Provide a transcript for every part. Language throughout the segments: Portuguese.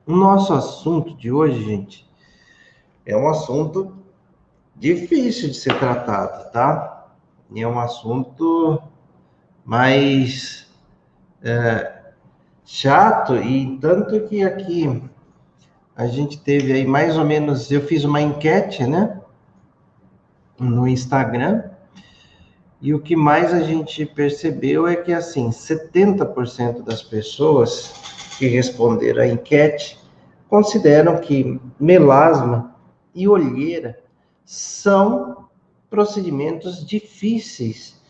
O nosso assunto de hoje, gente, é um assunto difícil de ser tratado, tá? E é um assunto mais chato, e tanto que aqui a gente teve aí mais ou menos, eu fiz uma enquete, né, no Instagram, e o que mais a gente percebeu é que, assim, 70% das pessoas que responderam à enquete consideram que melasma e olheira são procedimentos difíceis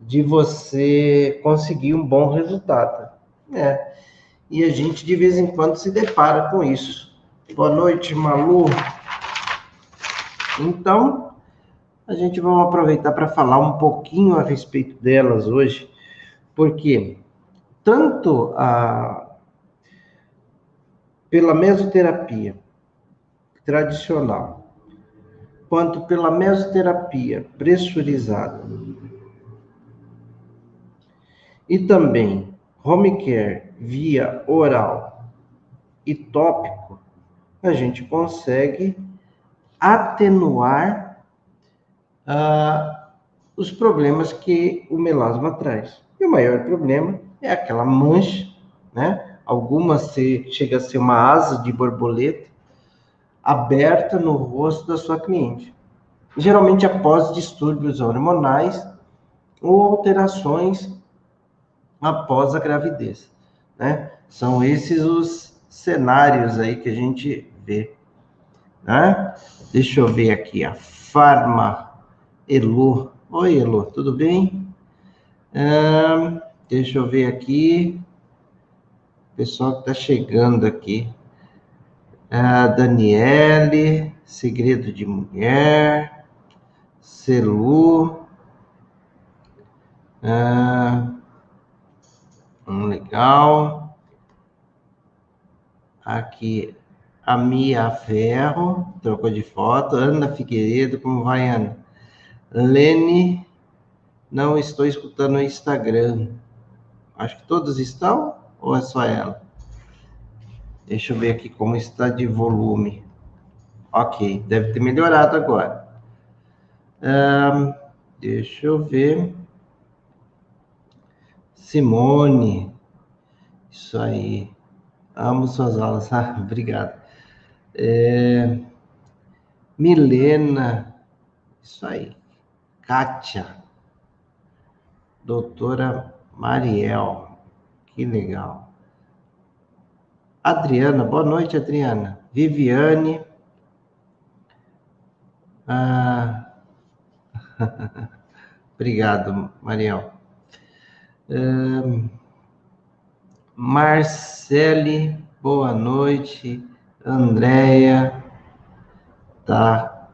de você conseguir um bom resultado, né? E a gente de vez em quando se depara com isso. Boa noite, Malu. Então, a gente vai aproveitar para falar um pouquinho a respeito delas hoje, porque tanto pela mesoterapia tradicional, quanto pela mesoterapia pressurizada e também home care via oral e tópico, a gente consegue atenuar os problemas que o melasma traz. E o maior problema é aquela mancha, né? Algumas chega a ser uma asa de borboleta aberta no rosto da sua cliente. Geralmente após distúrbios hormonais ou alterações após a gravidez, né? São esses os cenários aí que a gente vê, né? Deixa eu ver aqui, a Farma Elo. Oi, Elo, tudo bem? Deixa eu ver aqui, o pessoal que está chegando aqui. Daniele, Segredo de Mulher, Celu, legal. Aqui, a Mia Ferro, trocou de foto. Ana Figueiredo, como vai, Ana? Lene, não estou escutando o Instagram. Acho que todos estão, ou é só ela? Deixa eu ver aqui como está de volume. Ok, deve ter melhorado agora. Deixa eu ver. Simone, isso aí. Amo suas aulas. Obrigado. Milena, isso aí. Kátia, doutora Mariel, que legal. Adriana, boa noite, Adriana. Viviane. Ah, obrigado, Mariel. Marcele, boa noite. Andréia, tá.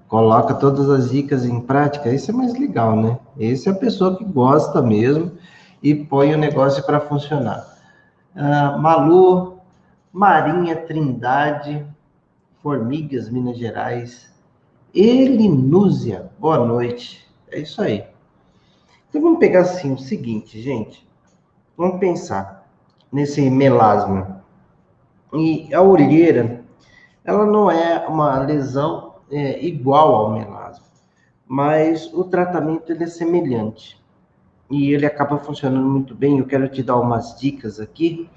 Coloca todas as dicas em prática. Isso é mais legal, né? Esse é a pessoa que gosta mesmo e põe o negócio para funcionar. Malu, Marinha Trindade, Formigas, Minas Gerais. Elinúzia, boa noite. É isso aí. Então vamos pegar assim o seguinte, gente. Vamos pensar nesse melasma. E a olheira, ela não é uma lesão igual ao melasma, mas o tratamento ele é semelhante. E ele acaba funcionando muito bem. Eu quero te dar umas dicas aqui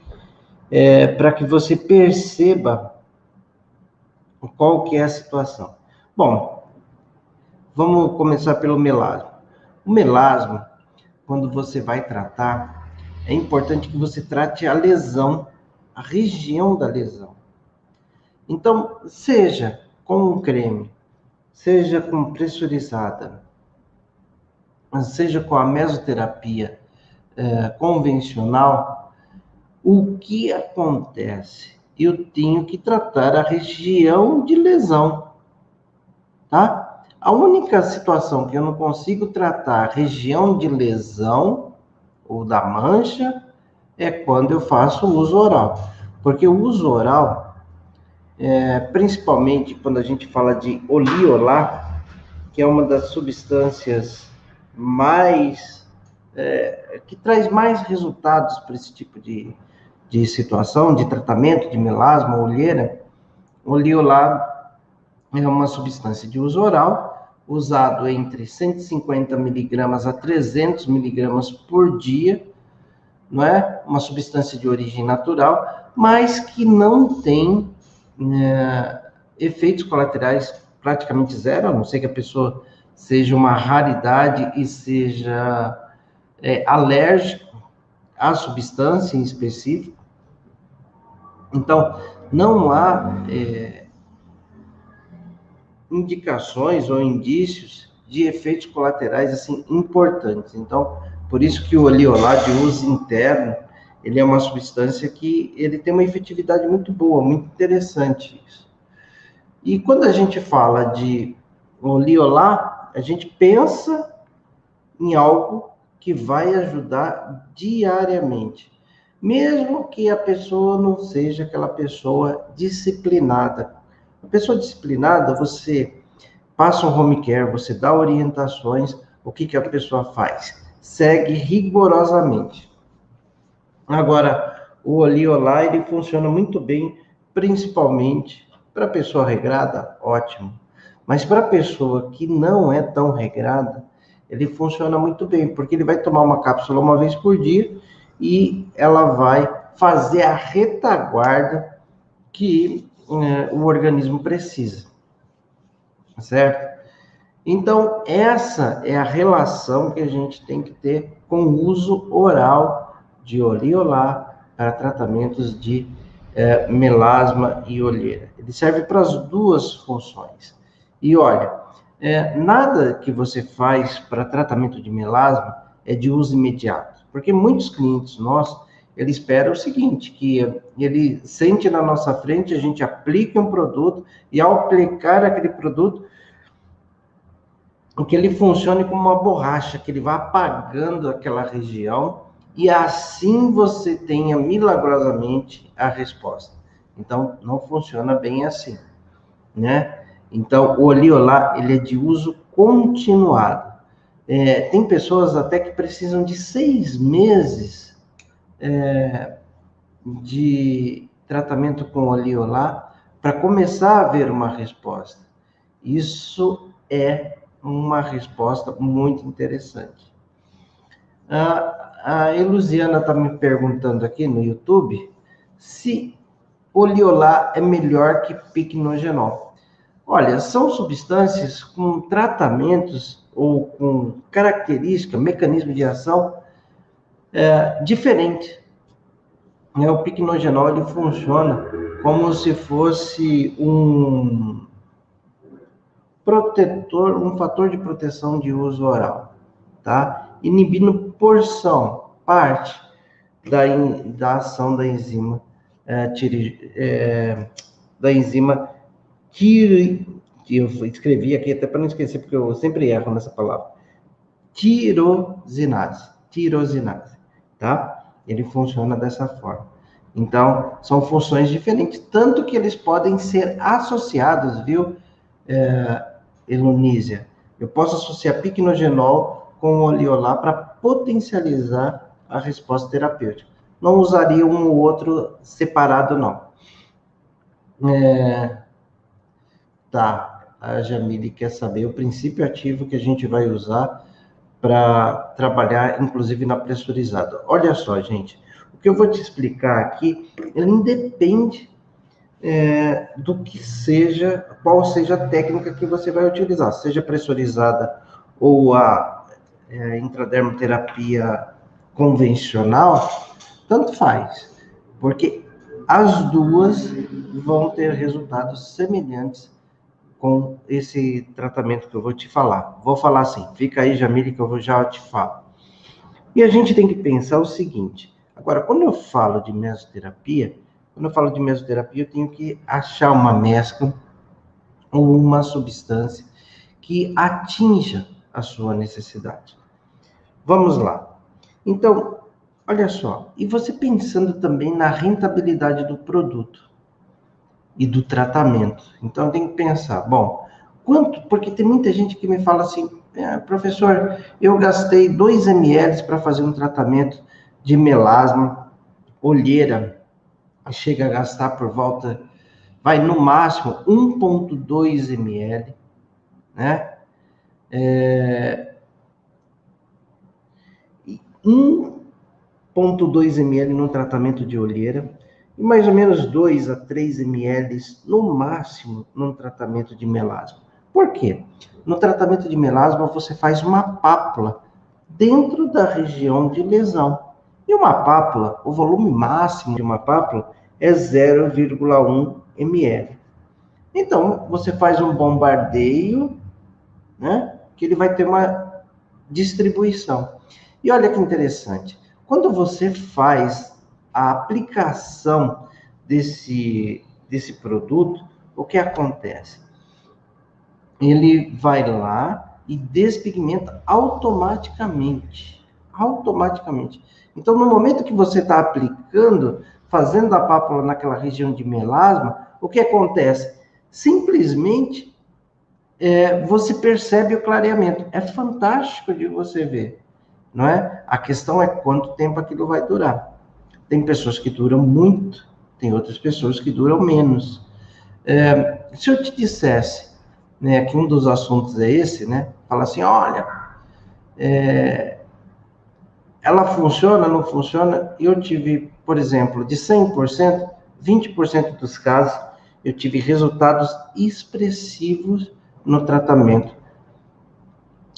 para que você perceba qual que é a situação. Bom, vamos começar pelo melasma. O melasma, quando você vai tratar, é importante que você trate a lesão, a região da lesão. Então, seja com um creme, seja com pressurizada, seja com a mesoterapia convencional, o que acontece? Eu tenho que tratar a região de lesão, tá? A única situação que eu não consigo tratar a região de lesão ou da mancha é quando eu faço uso oral. Porque o uso oral, principalmente quando a gente fala de oliolar, que é uma das substâncias mais que traz mais resultados para esse tipo de situação, de tratamento de melasma, olheira, o Liolá é uma substância de uso oral, usado entre 150 miligramas a 300 miligramas por dia, não é? Uma substância de origem natural, mas que não tem efeitos colaterais praticamente zero, a não ser que a pessoa seja uma raridade e seja alérgico à substância em específico. Então, não há indicações ou indícios de efeitos colaterais assim importantes. Então, por isso que o Liolá de uso interno, ele é uma substância que ele tem uma efetividade muito boa, muito interessante isso. E quando a gente fala de Liolá, a gente pensa em algo que vai ajudar diariamente, mesmo que a pessoa não seja aquela pessoa disciplinada. A pessoa disciplinada, você passa um home care, você dá orientações, o que a pessoa faz? Segue rigorosamente. Agora, o Liolá, ele funciona muito bem, principalmente para a pessoa regrada, ótimo. Mas para a pessoa que não é tão regrada, ele funciona muito bem, porque ele vai tomar uma cápsula uma vez por dia e ela vai fazer a retaguarda que o organismo precisa, certo? Então, essa é a relação que a gente tem que ter com o uso oral de Liolá para tratamentos de melasma e olheira. Ele serve para as duas funções. E olha, nada que você faz para tratamento de melasma é de uso imediato, porque muitos clientes nossos, ele espera o seguinte, que ele sente na nossa frente, a gente aplique um produto, e ao aplicar aquele produto, que ele funcione como uma borracha, que ele vá apagando aquela região, e assim você tenha milagrosamente a resposta. Então, não funciona bem assim, né? Então, o Liolá, ele é de uso continuado. Tem pessoas até que precisam de 6 meses de tratamento com o Liolá para começar a ver uma resposta. Isso é uma resposta muito interessante. A Elusiana está me perguntando aqui no YouTube se o Liolá é melhor que Pycnogenol. Olha, são substâncias com tratamentos ou com característica, mecanismo de ação diferente. O Pycnogenol ele funciona como se fosse um protetor, um fator de proteção de uso oral, tá? Inibindo parte da ação da enzima eu escrevi aqui até para não esquecer, porque eu sempre erro nessa palavra, tirosinase, tá? Ele funciona dessa forma. Então, são funções diferentes, tanto que eles podem ser associados, viu, Elonísia? Eu posso associar Pycnogenol com o Liolá para potencializar a resposta terapêutica. Não usaria um ou outro separado, não. Tá, a Jamile quer saber o princípio ativo que a gente vai usar para trabalhar, inclusive, na pressurizada. Olha só, gente, o que eu vou te explicar aqui, ele independe do que seja, qual seja a técnica que você vai utilizar, seja pressurizada ou a intradermoterapia convencional, tanto faz, porque as duas vão ter resultados semelhantes com esse tratamento que eu vou te falar. Vou falar assim, fica aí, Jamile, que eu já te falo. E a gente tem que pensar o seguinte, agora, quando eu falo de mesoterapia, eu tenho que achar uma mescla ou uma substância que atinja a sua necessidade. Vamos lá. Então, olha só, e você pensando também na rentabilidade do produto e do tratamento. Então, tem que pensar, bom, quanto? Porque tem muita gente que me fala assim, professor, eu gastei 2 ml para fazer um tratamento de melasma, olheira, chega a gastar por volta, vai no máximo 1,2 ml, né? 1,2 ml no tratamento de olheira e mais ou menos 2 a 3 ml no máximo no tratamento de melasma. Por quê? No tratamento de melasma você faz uma pápula dentro da região de lesão. E uma pápula, o volume máximo de uma pápula é 0,1 ml. Então, você faz um bombardeio, né, que ele vai ter uma distribuição. E olha que interessante, quando você faz a aplicação desse produto, o que acontece? Ele vai lá e despigmenta automaticamente. Automaticamente. Então, no momento que você está aplicando, fazendo a pápula naquela região de melasma, o que acontece? Simplesmente você percebe o clareamento. É fantástico de você ver, não é? A questão é quanto tempo aquilo vai durar. Tem pessoas que duram muito, tem outras pessoas que duram menos. Se eu te dissesse, né, que um dos assuntos é esse, né? Fala assim, olha, ela funciona, não funciona? Eu tive, por exemplo, de 100%, 20% dos casos, eu tive resultados expressivos no tratamento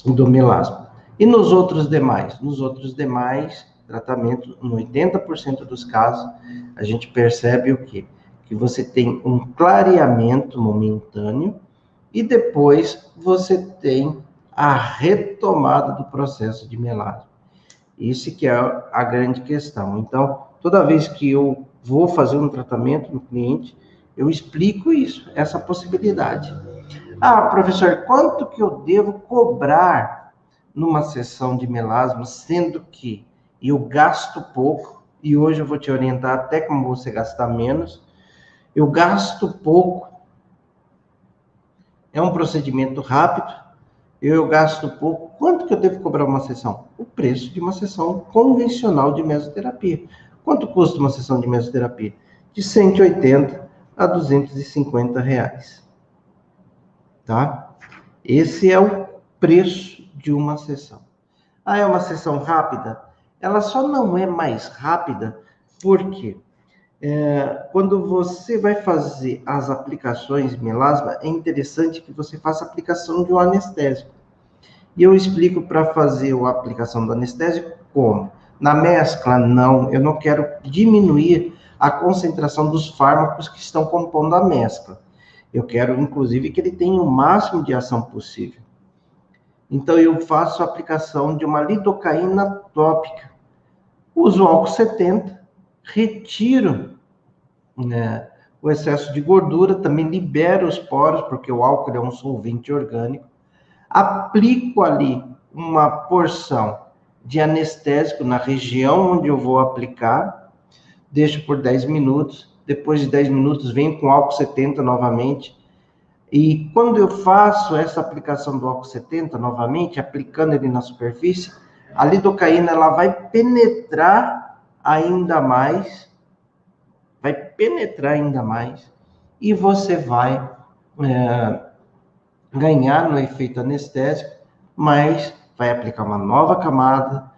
do melasma. E nos outros demais? Nos outros demais tratamentos, em 80% dos casos, a gente percebe o quê? Que você tem um clareamento momentâneo e depois você tem a retomada do processo de melasma. Isso que é a grande questão. Então, toda vez que eu vou fazer um tratamento no cliente, eu explico isso, essa possibilidade. Ah, professor, quanto que eu devo cobrar numa sessão de melasma, sendo que eu gasto pouco, e hoje eu vou te orientar até como você gastar menos, eu gasto pouco, é um procedimento rápido, eu gasto pouco, quanto que eu devo cobrar uma sessão? O preço de uma sessão convencional de mesoterapia. Quanto custa uma sessão de mesoterapia? De 180 a 250 reais. Tá? Esse é o preço de uma sessão. Ah, é uma sessão rápida? Ela só não é mais rápida porque quando você vai fazer as aplicações de melasma, é interessante que você faça a aplicação de um anestésico. E eu explico para fazer a aplicação do anestésico como? Na mescla, não, eu não quero diminuir a concentração dos fármacos que estão compondo a mescla. Eu quero, inclusive, que ele tenha o máximo de ação possível. Então, eu faço a aplicação de uma lidocaína tópica. Uso o álcool 70, retiro, né, o excesso de gordura, também libero os poros, porque o álcool é um solvente orgânico. Aplico ali uma porção de anestésico na região onde eu vou aplicar, deixo por 10 minutos, depois de 10 minutos venho com álcool 70 novamente, e quando eu faço essa aplicação do álcool 70 novamente, aplicando ele na superfície, a lidocaína ela vai penetrar ainda mais, e você vai ganhar no efeito anestésico, mas vai aplicar uma nova camada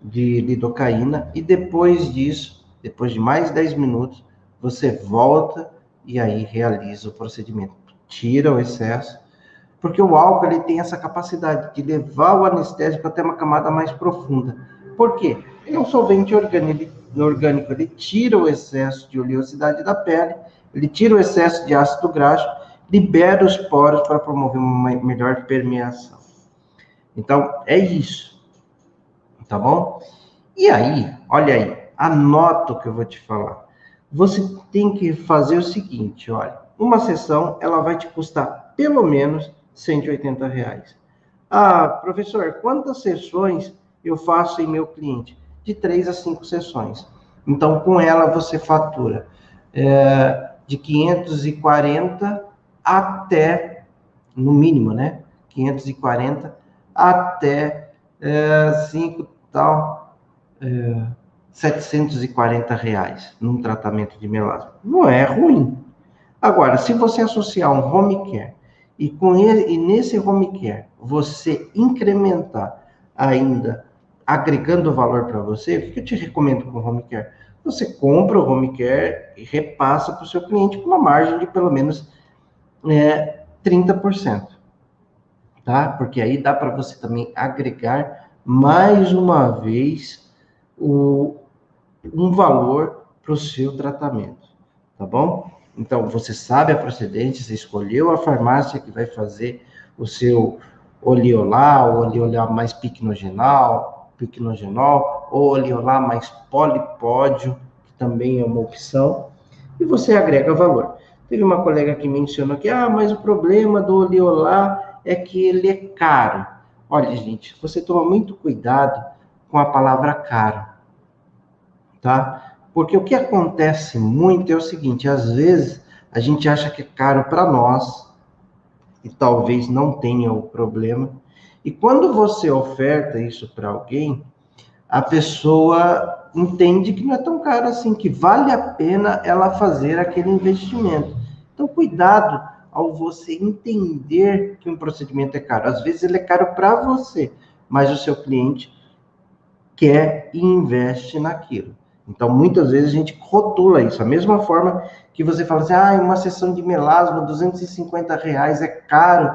de lidocaína, e depois disso, depois de mais 10 minutos, você volta e aí realiza o procedimento. Tira o excesso, porque o álcool ele tem essa capacidade de levar o anestésico até uma camada mais profunda. Por quê? Ele é um solvente orgânico, ele tira o excesso de oleosidade da pele, ele tira o excesso de ácido graxo, libera os poros para promover uma melhor permeação. Então, é isso. Tá bom? E aí, olha aí, anota o que eu vou te falar. Você tem que fazer o seguinte, olha, uma sessão, ela vai te custar pelo menos 180 reais. Ah, professor, quantas sessões eu faço em meu cliente? De 3 a 5 sessões. Então, com ela, você fatura de 540 até, no mínimo, né? 540 até 5 tal, R$ 740 num tratamento de melasma. Não é ruim. Agora, se você associar um home care e nesse home care você incrementar ainda, agregando valor para você, o que eu te recomendo com o home care? Você compra o home care e repassa para o seu cliente com uma margem de pelo menos 30%, tá? Porque aí dá para você também agregar mais uma vez um valor para o seu tratamento, tá bom? Então, você sabe a procedência, você escolheu a farmácia que vai fazer o seu oleolá, ou oleolá mais piquenogenol, ou oleolá mais polipódio, que também é uma opção, e você agrega valor. Teve uma colega que mencionou que, mas o problema do oleolá é que ele é caro. Olha, gente, você toma muito cuidado com a palavra caro, tá? Porque o que acontece muito é o seguinte, às vezes a gente acha que é caro para nós, e talvez não tenha o problema, e quando você oferta isso para alguém, a pessoa entende que não é tão caro assim, que vale a pena ela fazer aquele investimento. Então, cuidado ao você entender que um procedimento é caro. Às vezes ele é caro para você, mas o seu cliente quer e investe naquilo. Então, muitas vezes a gente rotula isso. A mesma forma que você fala assim, uma sessão de melasma, R$ 250 é caro.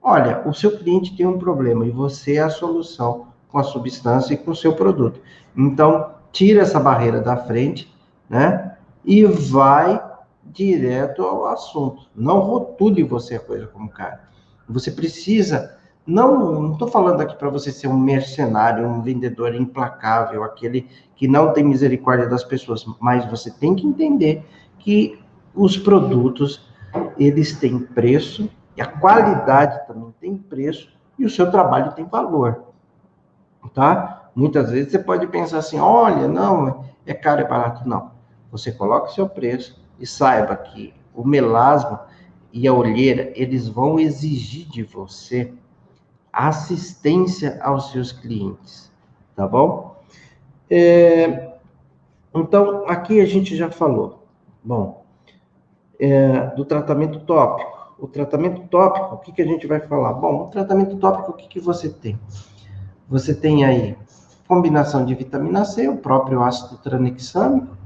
Olha, o seu cliente tem um problema e você é a solução com a substância e com o seu produto. Então, tira essa barreira da frente, né? E vai direto ao assunto. Não rotule você a coisa como caro. Você precisa... Não estou falando aqui para você ser um mercenário, um vendedor implacável, aquele que não tem misericórdia das pessoas, mas você tem que entender que os produtos, eles têm preço, e a qualidade também tem preço, e o seu trabalho tem valor, tá? Muitas vezes você pode pensar assim, olha, não, é caro, é barato. Não. Você coloca o seu preço e saiba que o melasma e a olheira, eles vão exigir de você assistência aos seus clientes, tá bom? Então, aqui a gente já falou, bom, do tratamento tópico. O tratamento tópico, o que a gente vai falar? Bom, o tratamento tópico, o que você tem? Você tem aí combinação de vitamina C, o próprio ácido tranexâmico,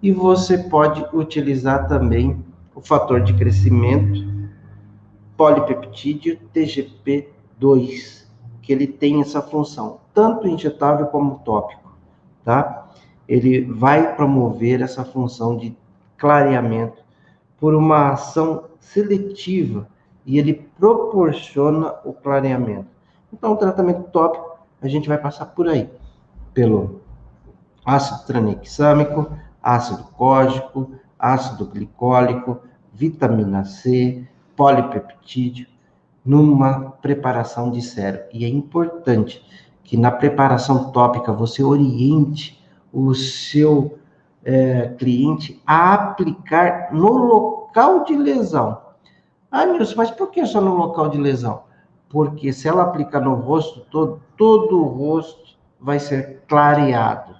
e você pode utilizar também o fator de crescimento polipeptídeo TGP2, que ele tem essa função, tanto injetável como tópico, tá? Ele vai promover essa função de clareamento por uma ação seletiva e ele proporciona o clareamento. Então, o tratamento tópico, a gente vai passar por aí, pelo ácido tranexâmico, ácido cógico, ácido glicólico, vitamina C, polipeptídeo, numa preparação de sérum. E é importante que na preparação tópica você oriente o seu cliente a aplicar no local de lesão. Nilson, mas por que só no local de lesão? Porque se ela aplicar no rosto todo o rosto vai ser clareado,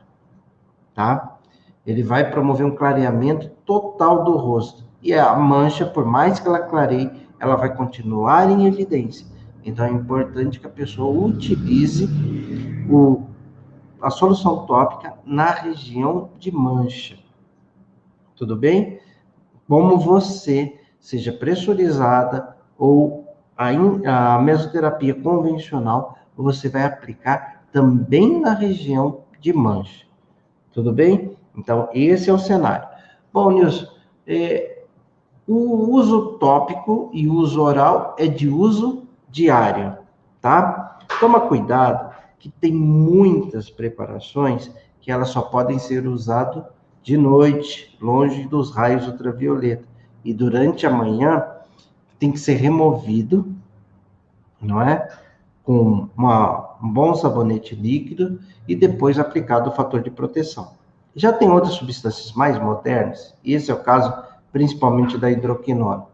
tá? Ele vai promover um clareamento total do rosto. E a mancha, por mais que ela clareie, ela vai continuar em evidência. Então, é importante que a pessoa utilize a solução tópica na região de mancha. Tudo bem? Como você seja pressurizada ou a mesoterapia convencional, você vai aplicar também na região de mancha. Tudo bem? Então, esse é o cenário. Bom, Nilson, o uso tópico e o uso oral é de uso diário, tá? Toma cuidado que tem muitas preparações que elas só podem ser usadas de noite, longe dos raios ultravioleta. E durante a manhã tem que ser removido, não é? Com um bom sabonete líquido e depois aplicado o fator de proteção. Já tem outras substâncias mais modernas, e esse é o caso principalmente da hidroquinona.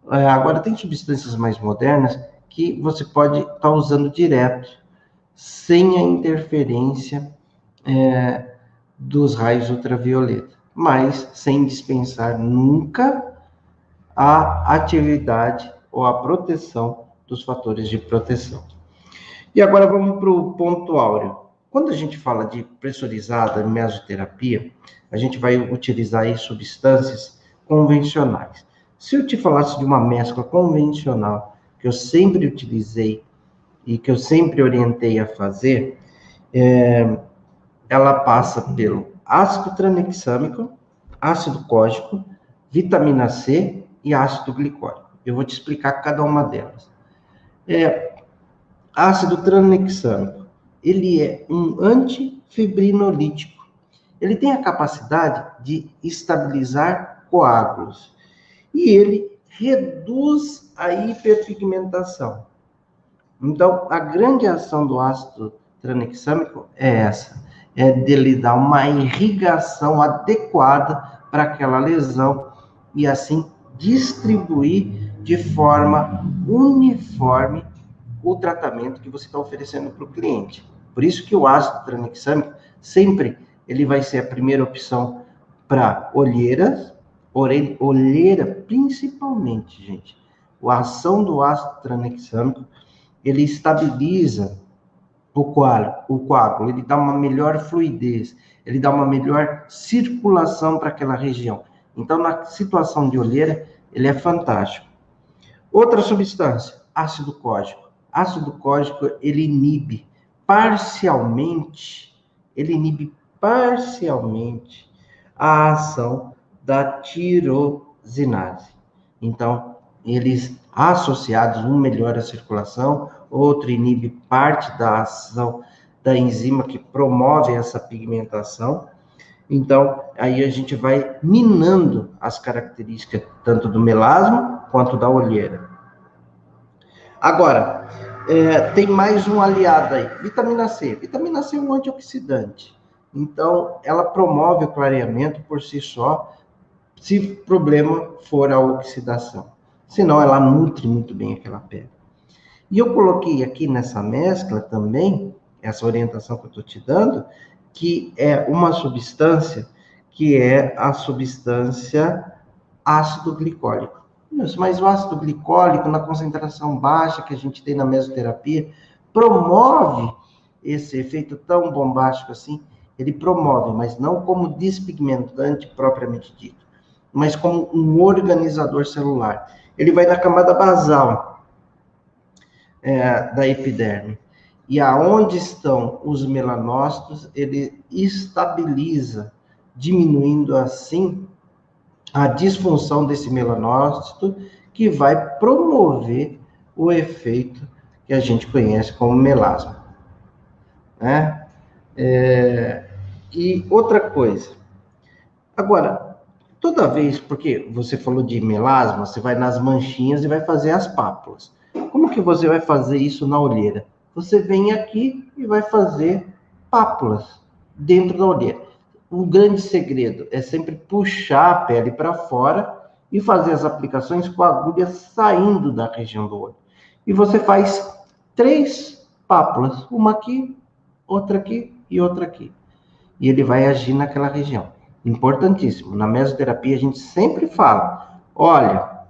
Agora, tem substâncias mais modernas que você pode estar usando direto, sem a interferência dos raios ultravioleta, mas sem dispensar nunca a atividade ou a proteção dos fatores de proteção. E agora vamos para o ponto áureo. Quando a gente fala de pressurizada mesoterapia, a gente vai utilizar aí substâncias convencionais. Se eu te falasse de uma mescla convencional, que eu sempre utilizei e que eu sempre orientei a fazer, ela passa pelo ácido tranexâmico, ácido cógico, vitamina C e ácido glicólico. Eu vou te explicar cada uma delas. Ácido tranexâmico, ele é um antifibrinolítico. Ele tem a capacidade de estabilizar coágulos e ele reduz a hiperpigmentação. Então, a grande ação do ácido tranexâmico é essa, é dele dar uma irrigação adequada para aquela lesão e assim distribuir de forma uniforme o tratamento que você está oferecendo para o cliente. Por isso que o ácido tranexâmico sempre ele vai ser a primeira opção para olheiras, olheira principalmente, gente. A ação do ácido tranexâmico, ele estabiliza o coágulo, ele dá uma melhor fluidez, ele dá uma melhor circulação para aquela região. Então, na situação de olheira, ele é fantástico. Outra substância, ácido cógico. Ácido cógico, ele inibe parcialmente a ação da tirosinase. Então, eles associados, um melhora a circulação, outro inibe parte da ação da enzima que promove essa pigmentação. Então, aí a gente vai minando as características tanto do melasma quanto da olheira. Agora, tem mais um aliado aí, vitamina C. Vitamina C é um antioxidante. Então, ela promove o clareamento por si só, se o problema for a oxidação. Senão, ela nutre muito bem aquela pele. E eu coloquei aqui nessa mescla também, essa orientação que eu estou te dando, que é uma substância, que é a substância ácido glicólico. Mas o ácido glicólico, na concentração baixa que a gente tem na mesoterapia, promove esse efeito tão bombástico assim. Ele promove, mas não como despigmentante propriamente dito, mas como um organizador celular. Ele vai na camada basal da epiderme. E aonde estão os melanócitos, ele estabiliza, diminuindo assim a disfunção desse melanócito, que vai promover o efeito que a gente conhece como melasma. Né? E outra coisa. Agora, toda vez, porque você falou de melasma, você vai nas manchinhas e vai fazer as pápulas. Como que você vai fazer isso na olheira? Você vem aqui e vai fazer pápulas dentro da olheira. O grande segredo é sempre puxar a pele para fora e fazer as aplicações com a agulha saindo da região do olho. E você faz 3 pápulas, uma aqui, outra aqui e outra aqui. E ele vai agir naquela região. Importantíssimo. Na mesoterapia a gente sempre fala, olha,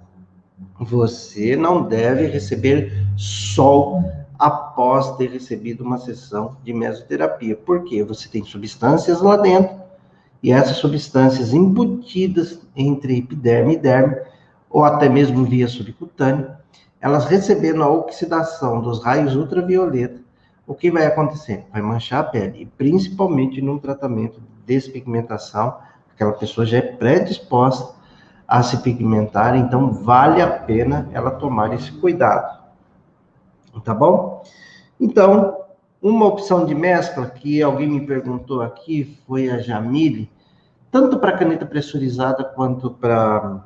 você não deve receber sol após ter recebido uma sessão de mesoterapia. Por quê? Você tem substâncias lá dentro, e essas substâncias embutidas entre epiderme e derme, ou até mesmo via subcutâneo, elas recebendo a oxidação dos raios ultravioleta, o que vai acontecer? Vai manchar a pele, e principalmente num tratamento de despigmentação, aquela pessoa já é predisposta a se pigmentar, então vale a pena ela tomar esse cuidado. Tá bom? Então, uma opção de mescla que alguém me perguntou aqui foi a Jamile, tanto para caneta pressurizada quanto para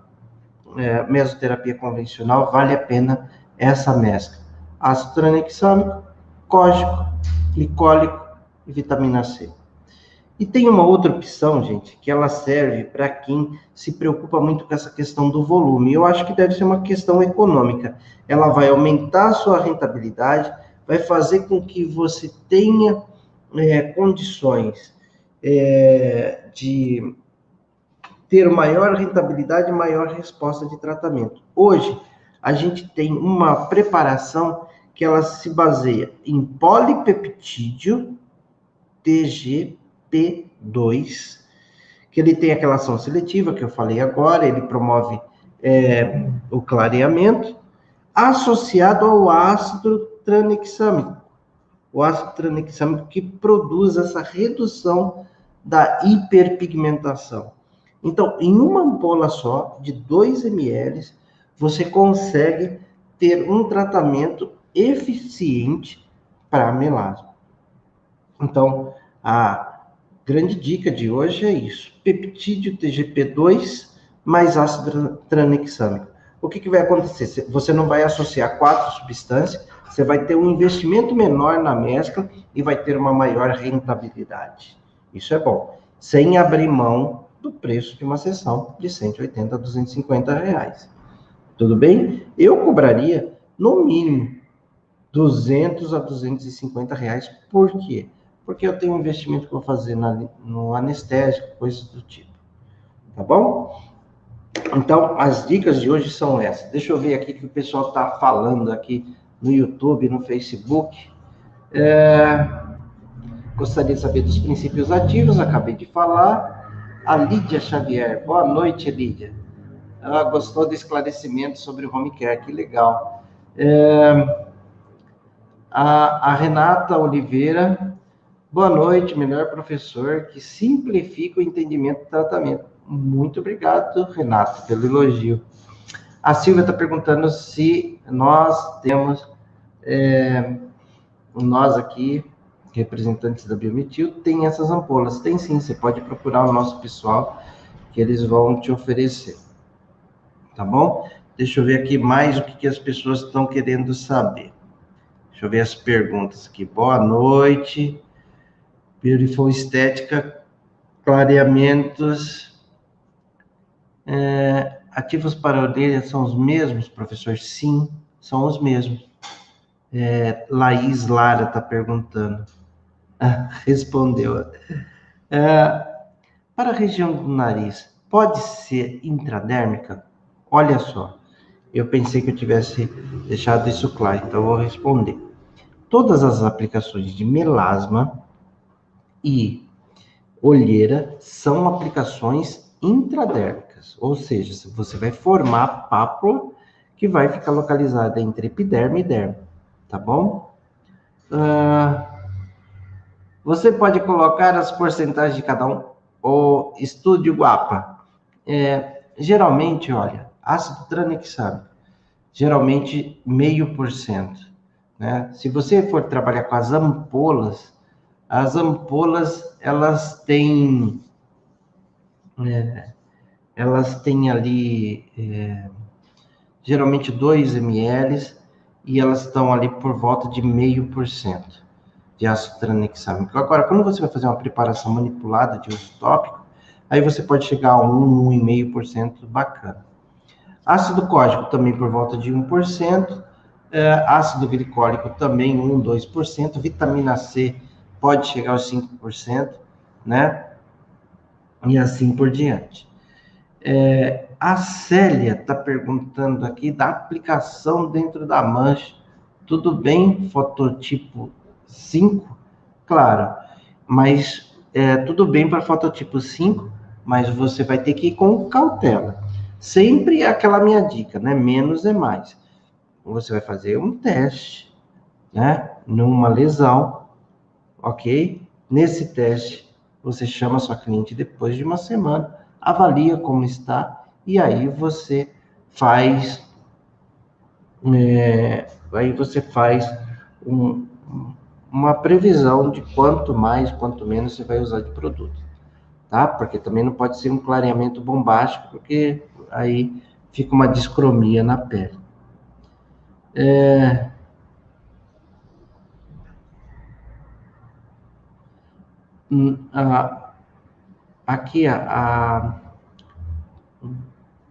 mesoterapia convencional, vale a pena essa mescla. Ácido tranexâmico, cógico, glicólico e vitamina C. E tem uma outra opção, gente, que ela serve para quem se preocupa muito com essa questão do volume. Eu acho que deve ser uma questão econômica. Ela vai aumentar a sua rentabilidade, vai fazer com que você tenha condições de ter maior rentabilidade e maior resposta de tratamento. Hoje, a gente tem uma preparação que ela se baseia em polipeptídeo TGP2, que ele tem aquela ação seletiva que eu falei agora, ele promove o clareamento, associado ao ácido tranexâmico. O ácido tranexâmico que produz essa redução da hiperpigmentação. Então, em uma ampola só, de 2 ml, você consegue ter um tratamento eficiente para melasma. Então, a grande dica de hoje é isso: peptídeo TGP2 mais ácido tranexâmico. O que vai acontecer? Você não vai associar 4 substâncias, você vai ter um investimento menor na mescla e vai ter uma maior rentabilidade. Isso é bom, sem abrir mão do preço de uma sessão de 180 a 250 reais. Tudo bem? Eu cobraria, no mínimo, 200 a 250 reais. Por quê? Porque eu tenho um investimento que eu vou fazer no anestésico, coisas do tipo. Tá bom? Então, as dicas de hoje são essas. Deixa eu ver aqui o que o pessoal está falando aqui no YouTube, no Facebook. Gostaria de saber dos princípios ativos, acabei de falar. A Lídia Xavier. Boa noite, Lídia. Ela gostou do esclarecimento sobre o home care, que legal. A Renata Oliveira. Boa noite, melhor professor que simplifica o entendimento do tratamento. Muito obrigado, Renato, pelo elogio. A Silvia está perguntando se nós temos, nós aqui, representantes da Biometil, tem essas ampolas. Tem sim, você pode procurar o nosso pessoal, que eles vão te oferecer. Tá bom? Deixa eu ver aqui mais o que as pessoas estão querendo saber. Deixa eu ver as perguntas aqui. Boa noite. Beautiful Estética, clareamentos, ativos para a orelha são os mesmos, professor? Sim, são os mesmos. Laís Lara está perguntando. Respondeu. Para a região do nariz, pode ser intradérmica? Olha só, eu pensei que eu tivesse deixado isso claro, então eu vou responder. Todas as aplicações de melasma e olheira são aplicações intradérmicas, ou seja, você vai formar a pápula que vai ficar localizada entre epiderme e derme, tá bom? Você pode colocar as porcentagens de cada um. O Estúdio Guapa. Geralmente, olha, ácido tranexâmico, geralmente 0,5%. Né? Se você for trabalhar com as ampolas, elas têm ali geralmente 2 ml e elas estão ali por volta de 0,5% de ácido tranexâmico. Agora, quando você vai fazer uma preparação manipulada de uso tópico, aí você pode chegar a 1,5% bacana. Ácido cólico também por volta de 1%, ácido glicólico também 1, 2%, vitamina C pode chegar aos 5%, né? E assim por diante. A Célia está perguntando aqui da aplicação dentro da mancha. Tudo bem, fototipo 5? Claro, mas tudo bem para fototipo 5, mas você vai ter que ir com cautela. Sempre aquela minha dica, né? Menos é mais. Você vai fazer um teste, né? Numa lesão, ok? Nesse teste, você chama sua cliente depois de uma semana, avalia como está, e aí você faz uma previsão de quanto mais, quanto menos você vai usar de produto, tá? Porque também não pode ser um clareamento bombástico, porque aí fica uma discromia na pele. Aqui,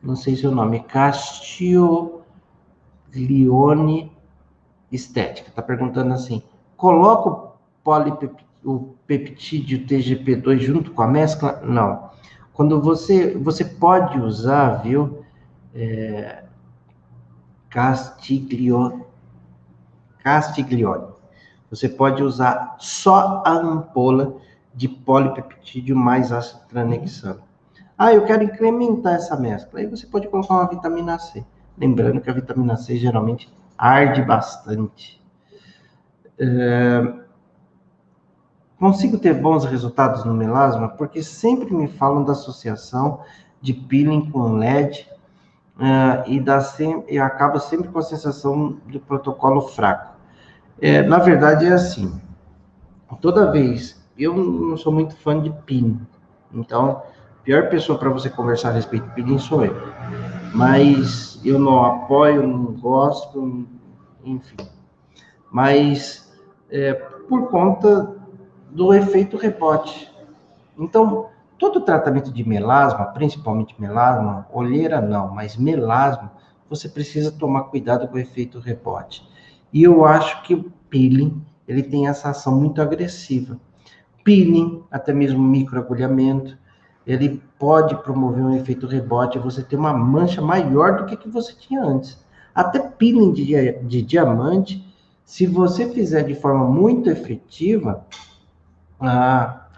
não sei se é o nome, Castiglione Estética, está perguntando assim, coloco polipeptídeo o peptídeo TGP2 junto com a mescla? Não. Quando você pode usar, viu, Castiglione. Você pode usar só a ampola de polipeptídeo mais ácido tranexâmico. Ah, eu quero incrementar essa mescla. Aí você pode colocar uma vitamina C. Lembrando que a vitamina C geralmente arde bastante. Consigo ter bons resultados no melasma porque sempre me falam da associação de peeling com LED e acabo sempre com a sensação de protocolo fraco. Na verdade é assim, toda vez, eu não sou muito fã de peeling, então a pior pessoa para você conversar a respeito de peeling sou eu. Mas eu não apoio, não gosto, enfim. Mas por conta do efeito rebote. Então, todo tratamento de melasma, principalmente melasma, olheira não, mas melasma, você precisa tomar cuidado com o efeito rebote. E eu acho que o peeling, ele tem essa ação muito agressiva. Peeling, até mesmo microagulhamento, ele pode promover um efeito rebote, você ter uma mancha maior do que você tinha antes. Até peeling de diamante, se você fizer de forma muito efetiva,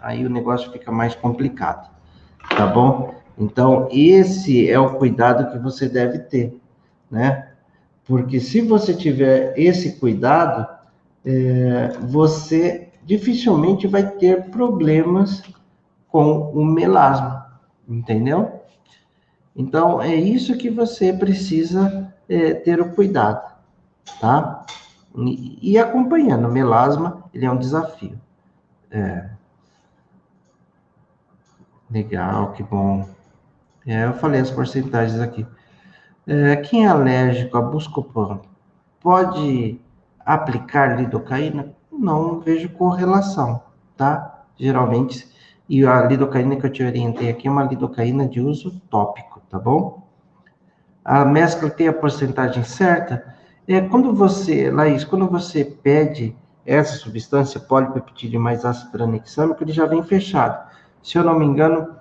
aí o negócio fica mais complicado, tá bom? Então, esse é o cuidado que você deve ter, né? Porque se você tiver esse cuidado, você dificilmente vai ter problemas com o melasma, entendeu? Então, é isso que você precisa ter o cuidado, tá? E acompanhando, o melasma, ele é um desafio. Legal, que bom. Eu falei as porcentagens aqui. Quem é alérgico a Buscopan pode aplicar lidocaína? Não vejo correlação, tá? Geralmente, e a lidocaína que eu te orientei aqui é uma lidocaína de uso tópico, tá bom? A mescla tem a porcentagem certa? Laís, quando você pede essa substância, polipeptídeo mais ácido tranexâmico, ele já vem fechado. Se eu não me engano,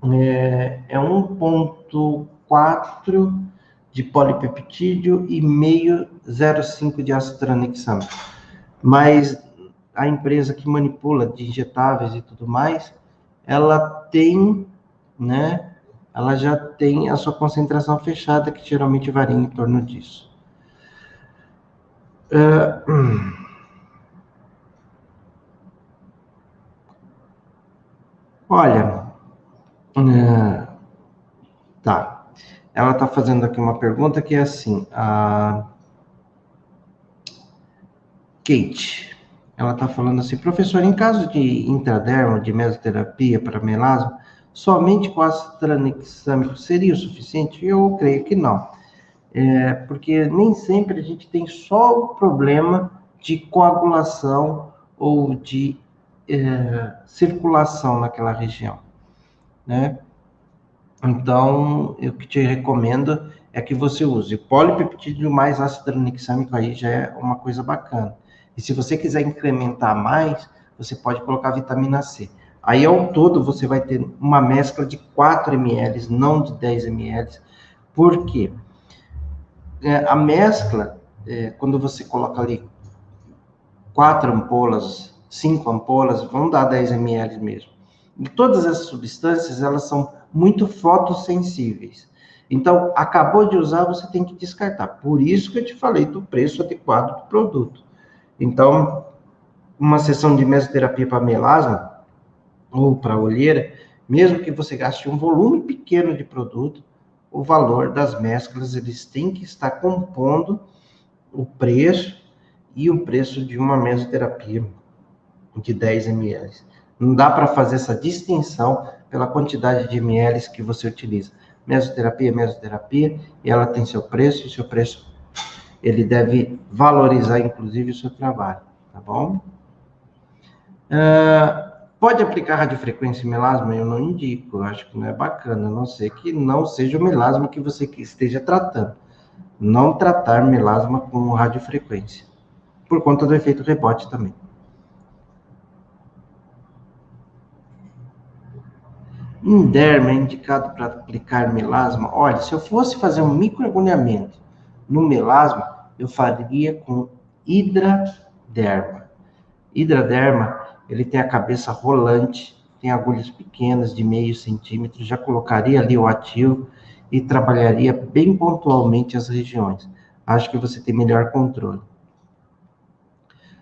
é 1,4 de polipeptídeo e meio 0,5 de ácido tranexâmico. Mas a empresa que manipula de injetáveis e tudo mais, ela tem, né? Ela já tem a sua concentração fechada, que geralmente varia em torno disso. Olha, tá. Ela está fazendo aqui uma pergunta que é assim, a Kate, ela está falando assim, professor, em caso de intradermo, de mesoterapia para melasma, somente com ácido tranexâmico seria o suficiente? Eu creio que não. Porque nem sempre a gente tem só o problema de coagulação ou de circulação naquela região, né? Então, eu que te recomendo é que você use polipeptídeo mais ácido tranexâmico, aí já é uma coisa bacana. E se você quiser incrementar mais, você pode colocar vitamina C. Aí, ao todo, você vai ter uma mescla de 4 ml, não de 10 ml. Por quê? A mescla, quando você coloca ali 4 ampolas, 5 ampolas, vão dar 10 ml mesmo. E todas essas substâncias, elas são muito fotossensíveis. Então, acabou de usar, você tem que descartar. Por isso que eu te falei do preço adequado do produto. Então, uma sessão de mesoterapia para melasma ou para olheira, mesmo que você gaste um volume pequeno de produto, o valor das mesclas, eles têm que estar compondo o preço e o preço de uma mesoterapia de 10 ml. Não dá para fazer essa distinção pela quantidade de ml que você utiliza. Mesoterapia, e ela tem seu preço, e seu preço ele deve valorizar, inclusive, o seu trabalho, tá bom? Pode aplicar radiofrequência em melasma? Eu não indico, eu acho que não é bacana, a não ser que não seja o melasma que você esteja tratando. Não tratar melasma com radiofrequência, por conta do efeito rebote também. Um derma é indicado para aplicar melasma? Olha, se eu fosse fazer um microagulhamento no melasma, eu faria com hidraderma. Hidraderma, ele tem a cabeça rolante, tem agulhas pequenas de meio centímetro, já colocaria ali o ativo e trabalharia bem pontualmente as regiões. Acho que você tem melhor controle.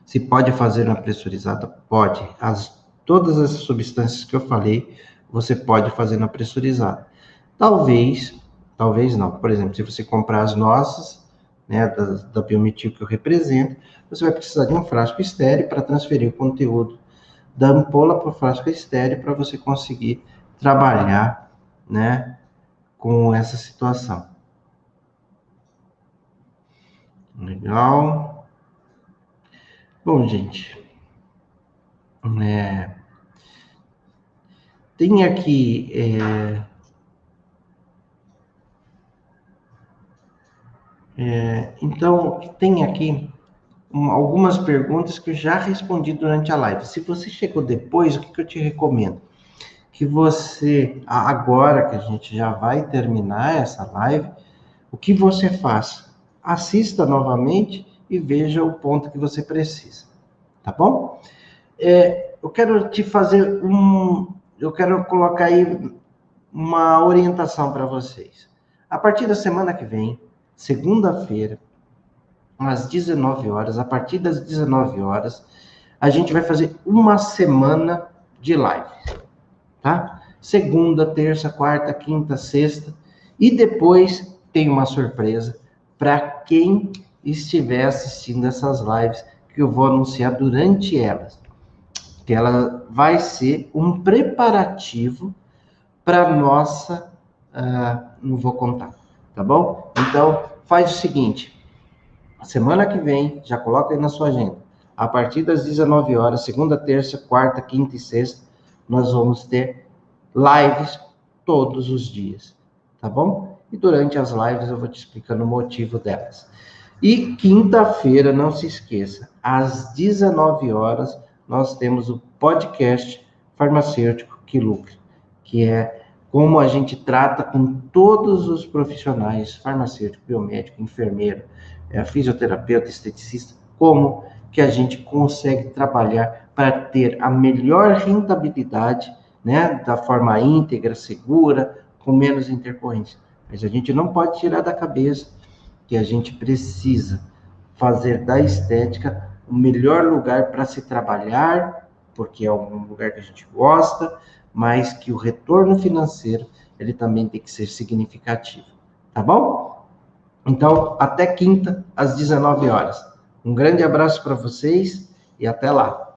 Se pode fazer uma pressurizada? Pode. Todas as substâncias que eu falei, você pode fazer na pressurizada. Talvez não. Por exemplo, se você comprar as nossas, né, da Biometil que eu represento, você vai precisar de um frasco estéreo para transferir o conteúdo da ampola para o frasco estéreo para você conseguir trabalhar, né, com essa situação. Legal. Bom, gente, tem aqui então, tem aqui algumas perguntas que eu já respondi durante a live. Se você chegou depois, o que eu te recomendo? Que você, agora que a gente já vai terminar essa live, o que você faz? Assista novamente e veja o ponto que você precisa, tá bom? Eu quero te fazer eu quero colocar aí uma orientação para vocês. A partir da semana que vem, segunda-feira, às 19 horas, a partir das 19 horas, a gente vai fazer uma semana de live, tá? Segunda, terça, quarta, quinta, sexta, e depois tem uma surpresa para quem estiver assistindo essas lives, que eu vou anunciar durante elas, que ela vai ser um preparativo para nossa, não vou contar, tá bom? Então, faz o seguinte, semana que vem, já coloca aí na sua agenda. A partir das 19 horas, segunda, terça, quarta, quinta e sexta, nós vamos ter lives todos os dias, tá bom? E durante as lives eu vou te explicando o motivo delas. E quinta-feira, não se esqueça, às 19 horas, nós temos o podcast Farmacêutico que Lucra, que é como a gente trata com todos os profissionais, farmacêutico, biomédico, enfermeiro, fisioterapeuta, esteticista, como que a gente consegue trabalhar para ter a melhor rentabilidade, né, da forma íntegra, segura, com menos intercorrência. Mas a gente não pode tirar da cabeça que a gente precisa fazer da estética o melhor lugar para se trabalhar, porque é um lugar que a gente gosta, mas que o retorno financeiro ele também tem que ser significativo, tá bom? Então, até quinta, às 19 horas. Um grande abraço para vocês e até lá.